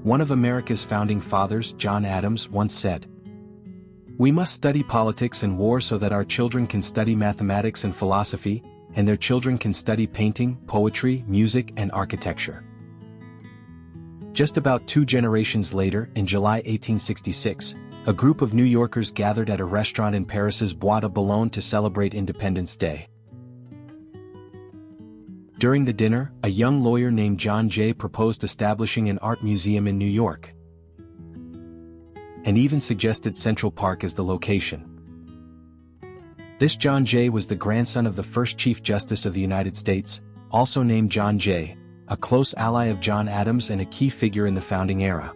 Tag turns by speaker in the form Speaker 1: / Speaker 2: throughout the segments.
Speaker 1: One of America's founding fathers, John Adams, once said, "We must study politics and war so that our children can study mathematics and philosophy, and their children can study painting, poetry, music, and architecture." Just about 2 generations later, in July 1866, a group of New Yorkers gathered at a restaurant in Paris's Bois de Boulogne to celebrate Independence Day. During the dinner, a young lawyer named John Jay proposed establishing an art museum in New York, and even suggested Central Park as the location. This John Jay was the grandson of the first Chief Justice of the United States, also named John Jay, a close ally of John Adams and a key figure in the founding era.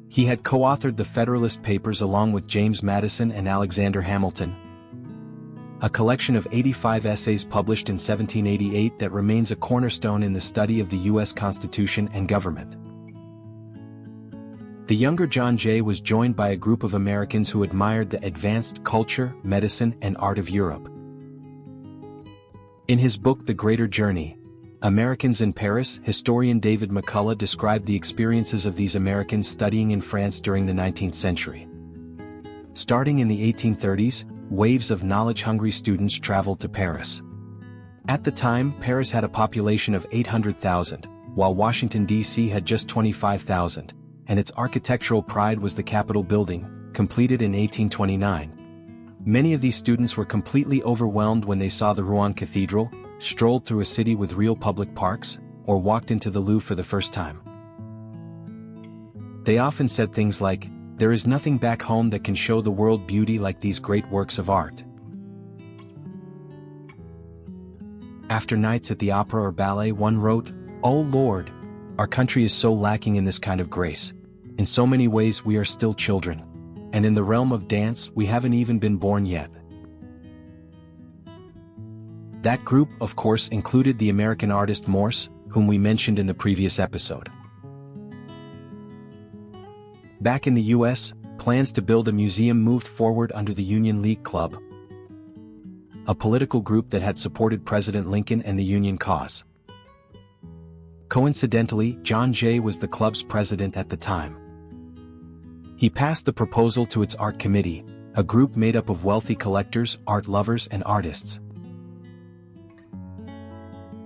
Speaker 1: He had co-authored the Federalist Papers along with James Madison and Alexander Hamilton, a collection of 85 essays published in 1788 that remains a cornerstone in the study of the U.S. Constitution and government. The younger John Jay was joined by a group of Americans who admired the advanced culture, medicine, and art of Europe. In his book The Greater Journey, Americans in Paris, historian David McCullough described the experiences of these Americans studying in France during the 19th century. Starting in the 1830s, waves of knowledge-hungry students traveled to Paris. At the time, Paris had a population of 800,000, while Washington, D.C. had just 25,000, and its architectural pride was the Capitol building, completed in 1829. Many of these students were completely overwhelmed when they saw the Rouen Cathedral, strolled through a city with real public parks, or walked into the Louvre for the first time. They often said things like, "There is nothing back home that can show the world beauty like these great works of art." After nights at the opera or ballet, one wrote, "Oh Lord, our country is so lacking in this kind of grace. In so many ways we are still children. And in the realm of dance we haven't even been born yet." That group, of course, included the American artist Morse, whom we mentioned in the previous episode. Back in the U.S., plans to build a museum moved forward under the Union League Club, a political group that had supported President Lincoln and the Union cause. Coincidentally, John Jay was the club's president at the time. He passed the proposal to its art committee, a group made up of wealthy collectors, art lovers, and artists.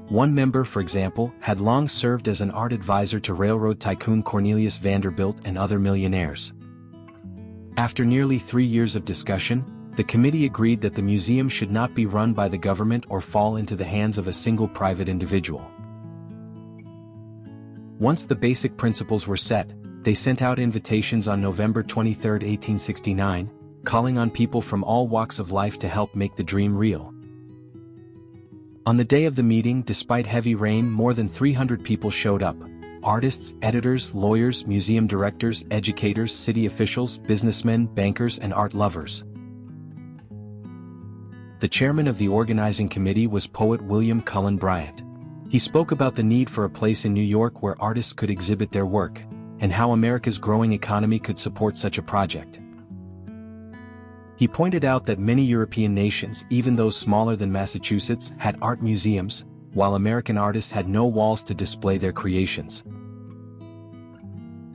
Speaker 1: One member, for example, had long served as an art advisor to railroad tycoon Cornelius Vanderbilt and other millionaires. After nearly 3 years of discussion, the committee agreed that the museum should not be run by the government or fall into the hands of a single private individual. Once the basic principles were set, they sent out invitations on November 23, 1869, calling on people from all walks of life to help make the dream real. On the day of the meeting, despite heavy rain, more than 300 people showed up: artists, editors, lawyers, museum directors, educators, city officials, businessmen, bankers, and art lovers. The chairman of the organizing committee was poet William Cullen Bryant. He spoke about the need for a place in New York where artists could exhibit their work, and how America's growing economy could support such a project. He pointed out that many European nations, even those smaller than Massachusetts, had art museums, while American artists had no walls to display their creations.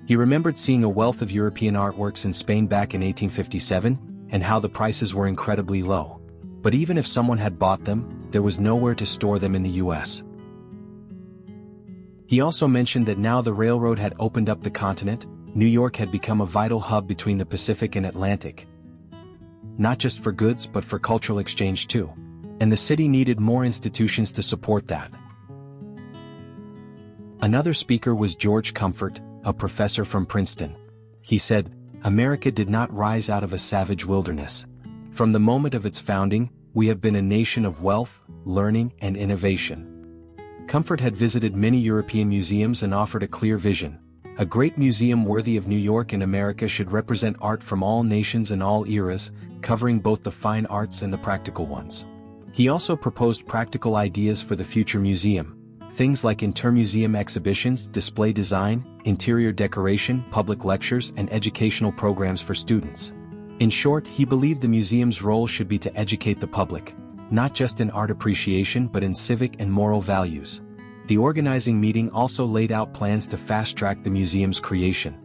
Speaker 1: He remembered seeing a wealth of European artworks in Spain back in 1857, and how the prices were incredibly low. But even if someone had bought them, there was nowhere to store them in the U.S. He also mentioned that now the railroad had opened up the continent, New York had become a vital hub between the Pacific and Atlantic, not just for goods but for cultural exchange too. And the city needed more institutions to support that. Another speaker was George Comfort, a professor from Princeton. He said, "America did not rise out of a savage wilderness. From the moment of its founding, we have been a nation of wealth, learning, and innovation." Comfort had visited many European museums and offered a clear vision. A great museum worthy of New York and America should represent art from all nations and all eras, covering both the fine arts and the practical ones. He also proposed practical ideas for the future museum, things like intermuseum exhibitions, display design, interior decoration, public lectures, and educational programs for students. In short, he believed the museum's role should be to educate the public, not just in art appreciation but in civic and moral values. The organizing meeting also laid out plans to fast-track the museum's creation.